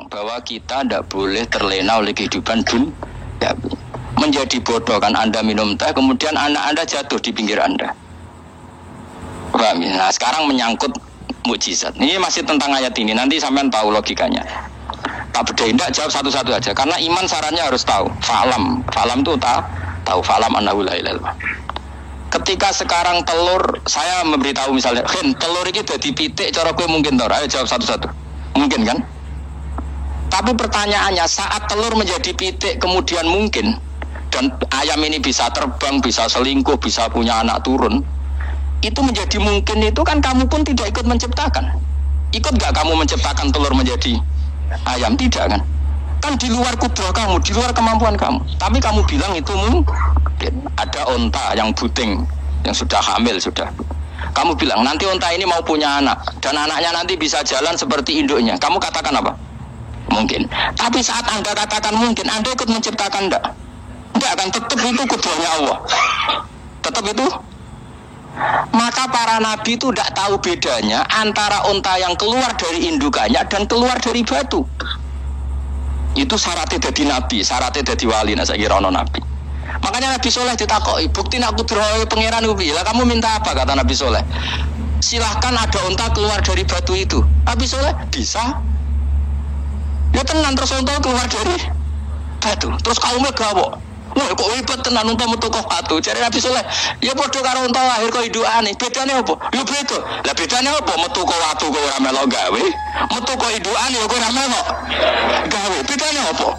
bahwa kita tidak boleh terlena oleh kehidupan dunia. Menjadi bodoh kan Anda minum teh, kemudian anak Anda jatuh di pinggir Anda. Paham ya? Nah sekarang menyangkut mukjizat. Ini masih tentang ayat ini, nanti sampean tahu logikanya. Tak bedain, tidak jawab satu-satu aja. Karena iman syaratnya harus tahu. Falam itu tahu. Falam annahu la ilaha illallah. Ketika sekarang telur, saya memberitahu misalnya, telur ini jadi pitik, cara gue mungkin tau. Ayo jawab satu-satu. Mungkin kan? Tapi pertanyaannya, saat telur menjadi pitik kemudian mungkin, dan ayam ini bisa terbang, bisa selingkuh, bisa punya anak turun, itu menjadi mungkin itu kan kamu pun tidak ikut menciptakan. Ikut gak kamu menciptakan telur menjadi ayam? Tidak kan? Kan di luar kudrah kamu, di luar kemampuan kamu. Tapi kamu bilang itu mungkin. Ada onta yang buting, yang sudah hamil sudah. Kamu bilang nanti onta ini mau punya anak, dan anaknya nanti bisa jalan seperti induknya. Kamu katakan apa? Mungkin. Tapi saat Anda katakan mungkin, Anda ikut menciptakan enggak? Enggak kan, tetap itu kudrahnya Allah. Tetap itu. Maka para nabi itu tidak tahu bedanya antara onta yang keluar dari indukannya dan keluar dari batu. Itu syaratnya jadi nabi, syaratnya jadi wali. Nah saya kira ono nabi. Makanya Nabi Soleh ditakoi, bukti nak kudrah pangeran ubi. Lah kamu minta apa, kata Nabi Soleh? Silahkan ada onta keluar dari batu itu. Nabi Soleh bisa. Ya tenan terus onta keluar dari batu. Terus kaumnya gawok. Wah kok hebat tenan onta metu kok batu. Jadi Nabi Soleh, ya padha karo onta lahir kok hidukane. Bedane apa? Ya beda. Lah bedane apa? Metu kok watu kok ora melok gawe. Metu kok hidukane kok ora melok gawe. Bedane apa?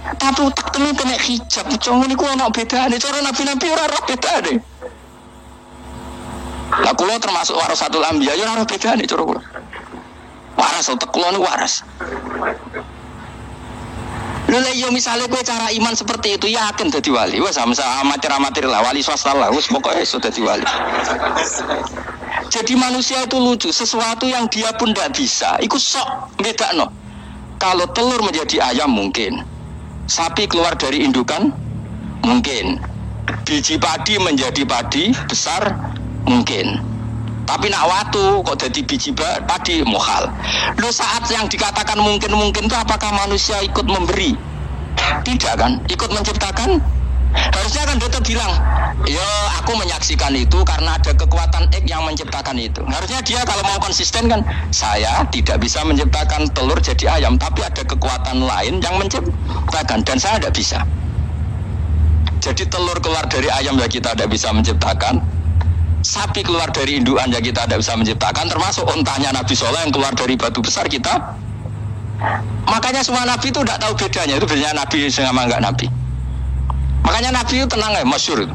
Tapi tak temen kena hijab, cuma ini ku anak beda nih, cara nabi-nabi orang beda nih. Lah kulo termasuk warasatul anbiya, ya orang beda nih cara kulo. Waras, otak kulo nih waras. Lalu yo misalnya gue cara iman seperti itu, yakin jadi wali. Wah sama amatir lah, wali swasta lah, wes pokoknya sudah jadi wali. Jadi manusia itu lucu, sesuatu yang dia pun tidak bisa, ikut sok beda no. Kalau telur menjadi ayam mungkin. Sapi keluar dari indukan mungkin, biji padi menjadi padi besar mungkin, tapi nak watu kok jadi biji padi mukhal. Lu saat yang dikatakan mungkin itu apakah manusia ikut memberi? Tidak kan, ikut menciptakan. Harusnya kan dia bilang, ya aku menyaksikan itu karena ada kekuatan X yang menciptakan itu. Harusnya dia kalau mau konsisten kan, saya tidak bisa menciptakan telur jadi ayam, tapi ada kekuatan lain yang menciptakan dan saya tidak bisa. Jadi telur keluar dari ayam ya kita tidak bisa menciptakan, sapi keluar dari indukan ya kita tidak bisa menciptakan, termasuk ontanya Nabi Soleh yang keluar dari batu besar kita. Makanya semua Nabi itu tidak tahu bedanya, itu bedanya Nabi sama enggak Nabi. Makanya Nabi itu tenang ya, masyhur.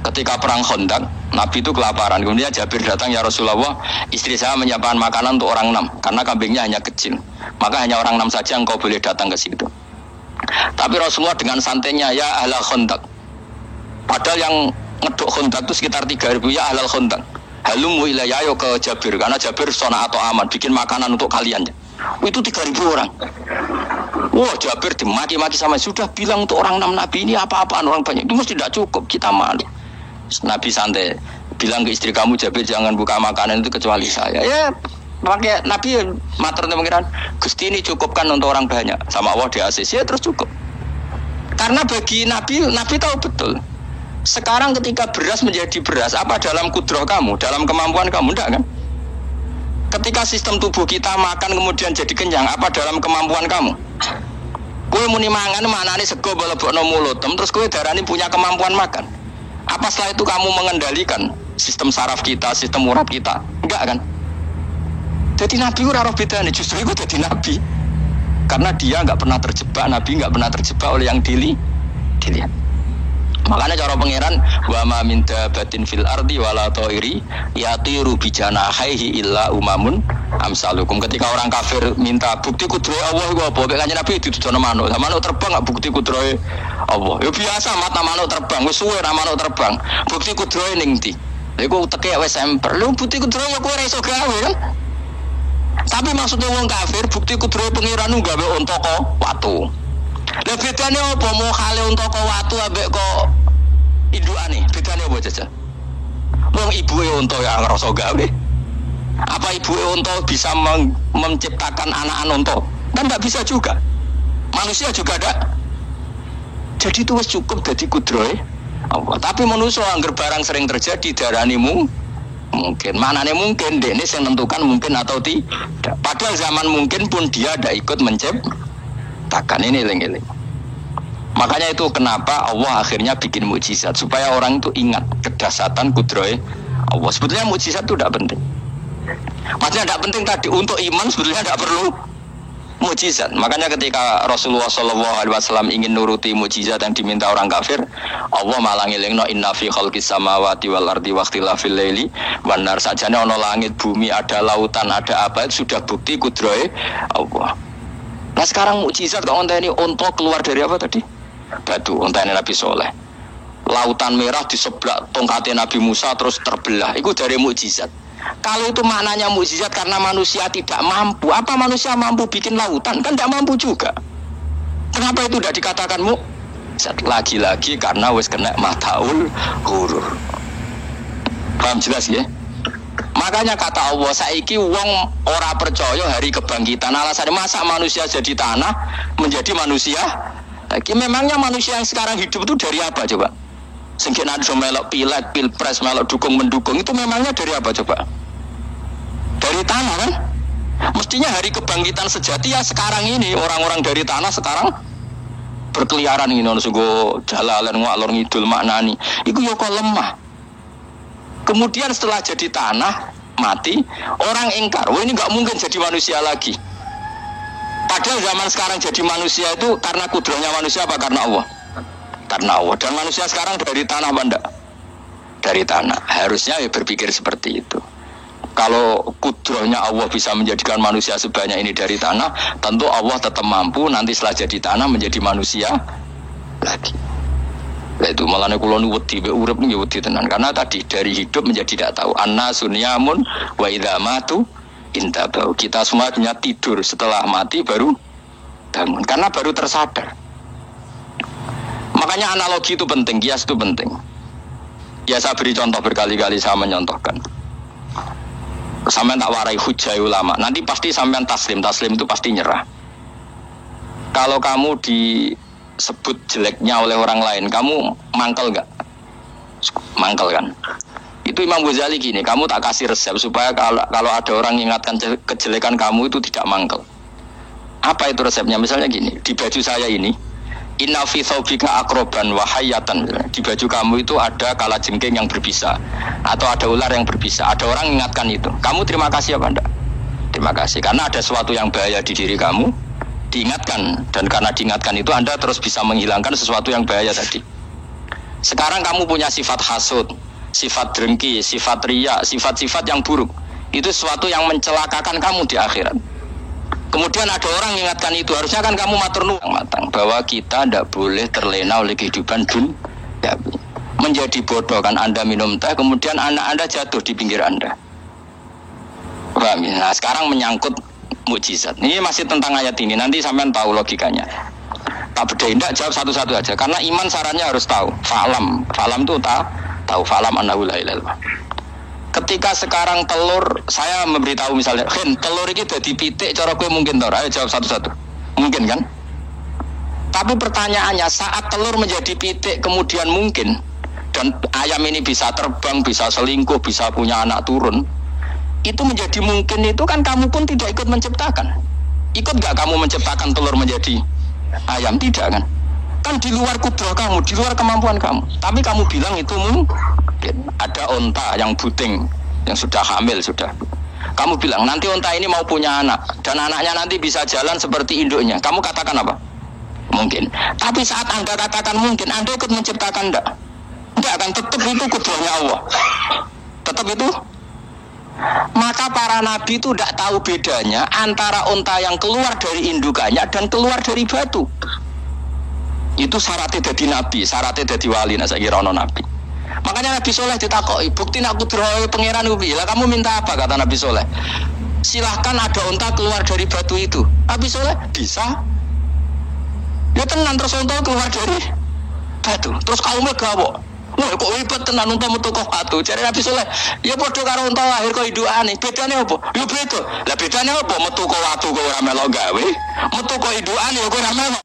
Ketika perang Khandaq, Nabi itu kelaparan. Kemudian Jabir datang, ya Rasulullah, istri saya menyiapkan makanan untuk orang 6 karena kambingnya hanya kecil. Maka hanya orang 6 saja engkau boleh datang ke situ. Tapi Rasulullah dengan santainya, ya ahlal Khandaq. Padahal yang ngeduk Khandaq itu sekitar 3.000, ya ahlal Khandaq. Halumu ilayya yo ke Jabir, karena Jabir sona atau aman bikin makanan untuk kalian. Itu 3.000 orang. Wah Jabir dimaki-maki sama, sudah bilang untuk orang 6 Nabi ini apa-apaan orang banyak, itu mesti tidak cukup, kita malu. Nabi santai bilang ke istri kamu, Jabir jangan buka makanan itu kecuali saya. Ya pakai Nabi maturnya pengiran, Gusti ini cukupkan untuk orang banyak, sama Allah di ACC ya terus cukup. Karena bagi Nabi tahu betul. Sekarang ketika beras menjadi beras, apa dalam kudrah kamu, dalam kemampuan kamu, enggak kan? Ketika sistem tubuh kita makan kemudian jadi kenyang, apa dalam kemampuan kamu? Kue muni mangan manane sego balebokno mulut, terus kue darani punya kemampuan makan. Apa setelah itu kamu mengendalikan sistem saraf kita, sistem urat kita? Enggak kan? Jadi Nabi ora roh bedane, justru itu jadi Nabi. Karena dia enggak pernah terjebak, Nabi enggak pernah terjebak oleh yang dilihat. Makanya cara pangeran wa ma min dabatin fil ardi wala thairi yatiru bi janahihi illa umamun amsalukum. Ketika orang kafir minta bukti kudrahe Allah iku apa? Kanjeng Nabi dituduhno manuk. Lah manuk terbang gak bukti kudrahe Allah. Ya biasa mata manuk terbang, wis suwe ra manuk terbang. Bukti kudrahe ning ndi? Lha iku teke wis semper. Lho bukti kudrahe kowe ora iso gawe kan? Tapi maksudnya wong kafir bukti kudrahe pangeran gawe unta kok watu. Lah bedane apa mokhale unta kok watu ambek kok indukane? Bedane apa jajal? Wong ibuke unta ya ngrasa gawe. Apa ibuke unta bisa menciptakan anak-anak unta? Kan tidak bisa juga. Manusia juga ada. Jadi itu cukup jadi kudroy Allah. Tapi manusia anggar barang sering terjadi darani mungkin. Manane mungkin ini yang tentukan mungkin atau tidak. Padahal zaman mungkin pun dia tidak ikut menciptakan ini eling-eling. Makanya itu kenapa Allah akhirnya bikin mukjizat supaya orang itu ingat kedahsyatan kudroy Allah. Sebetulnya mukjizat itu tidak penting. Maksudnya tidak penting tadi untuk iman sebetulnya tidak perlu mukjizat. Makanya ketika Rasulullah SAW ingin nuruti mukjizat yang diminta orang kafir, Allah malah ngelingno inna fi khalqis samawati wal ardi waqtilafil laili wan nar, sajane ana langit bumi, ada lautan, ada apa, itu sudah bukti kudrohe Allah. Nah sekarang mukjizat kok onteni unta keluar dari apa tadi? Batu, onteni Nabi Soleh. Lautan merah diseblak tongkatnya Nabi Musa terus terbelah. Itu dari mukjizat. Kalau itu maknanya mukjizat karena manusia tidak mampu, apa manusia mampu bikin lautan? Kan tidak mampu juga. Kenapa itu tidak dikatakan mukjizat? Lagi-lagi karena wis kena mataul huruf. Paham jelas ya? Makanya kata Allah, saiki wong ora percaya hari kebangkitan. Alasannya masa manusia jadi tanah menjadi manusia? Lagi memangnya manusia yang sekarang hidup itu dari apa coba? Sengkin ada melok pileg, pilpres, melok dukung mendukung, itu memangnya dari apa coba? Dari tanah kan? Mestinya hari kebangkitan sejati ya sekarang ini orang-orang dari tanah sekarang berkeliaran ini, sungguh jalalan ngalor ngidul maknani. Iku yo kok lemah. Kemudian setelah jadi tanah mati, orang ingkar, wah ini nggak mungkin jadi manusia lagi. Padahal zaman sekarang jadi manusia itu karena kudrohnya manusia apa karena Allah? Karena Allah. Dan manusia sekarang dari tanah apa enggak? Dari tanah. Harusnya ya berpikir seperti itu. Kalau kudrohnya Allah bisa menjadikan manusia sebanyak ini dari tanah, tentu Allah tetap mampu nanti setelah jadi tanah menjadi manusia lagi. Nah itu malahnya kulon wedi urip nih wedi tenan. Karena tadi dari hidup menjadi tidak tahu. Anna sunyamun wa idza matu intabau. Kita semua punya tidur, setelah mati baru bangun. Karena baru tersadar. Makanya analogi itu penting, kias itu penting. Ya saya beri contoh berkali-kali, saya menyontohkan. Sampean tak warai hujah ulama. Nanti pasti sampean taslim itu pasti nyerah. Kalau kamu disebut jeleknya oleh orang lain, kamu mangkel nggak? Mangkel kan? Itu Imam Ghazali gini, kamu tak kasih resep supaya kalau ada orang ingatkan kejelekan kamu itu tidak mangkel. Apa itu resepnya? Misalnya gini, di baju saya ini, inna fi thawbika akroban wahayatan. Di baju kamu itu ada kalajengking yang berbisa atau ada ular yang berbisa. Ada orang ingatkan itu. Kamu terima kasih apa enggak? Terima kasih. Karena ada sesuatu yang bahaya di diri kamu, diingatkan. Dan karena diingatkan itu Anda terus bisa menghilangkan sesuatu yang bahaya tadi. Sekarang kamu punya sifat hasud, sifat dengki, sifat riya, sifat-sifat yang buruk. Itu sesuatu yang mencelakakan kamu di akhirat. Kemudian ada orang ingatkan itu, harusnya kan kamu matur nuwun matang bahwa kita tidak boleh terlena oleh kehidupan dunia. Menjadi bodoh kan Anda minum teh, kemudian anak Anda jatuh di pinggir Anda. Paham ya? Nah sekarang menyangkut mukjizat. Ini masih tentang ayat ini, nanti sampean tahu logikanya. Tak beda, tidak jawab satu-satu aja. Karena iman sarannya harus tahu. Falam itu tahu falam annahu la ilaha illallah. Ketika sekarang telur, saya memberitahu misalnya, telur ini jadi pitik, cara gue mungkin tor. Ayo jawab satu-satu. Mungkin kan? Tapi pertanyaannya, saat telur menjadi pitik kemudian mungkin, dan ayam ini bisa terbang, bisa selingkuh, bisa punya anak turun, itu menjadi mungkin itu kan kamu pun tidak ikut menciptakan. Ikut gak kamu menciptakan telur menjadi ayam? Tidak kan? Kan di luar kudrah kamu, di luar kemampuan kamu. Tapi kamu bilang itu mungkin. Ada onta yang buting, yang sudah hamil sudah. Kamu bilang nanti onta ini mau punya anak, dan anaknya nanti bisa jalan seperti induknya. Kamu katakan apa? Mungkin. Tapi saat Anda katakan mungkin, Anda ikut menciptakan enggak? Enggak akan, tetap itu kudrahnya Allah. Tetap itu. Maka para nabi itu tidak tahu bedanya antara onta yang keluar dari indukannya dan keluar dari batu. Itu syaratnya jadi nabi, syaratnya jadi wali. Nah saya kira ono nabi. Makanya Nabi Soleh ditakoki, bukti nak kudrohe pangeran ubi. Lah kamu minta apa, kata Nabi Soleh? Silahkan ada unta keluar dari batu itu. Nabi Soleh bisa. Ya tenang, terus unta keluar dari batu. Terus kaumnya gawok. Wah kok hebat tenan unta metu kok watu. Jare Nabi Saleh, ya padha karo unta lahir kok indukane. Bedane apa? Ya beda. Lah bedane apa? Metu kok watu kok ora melok gawe. Metu kok indukane kok ora melok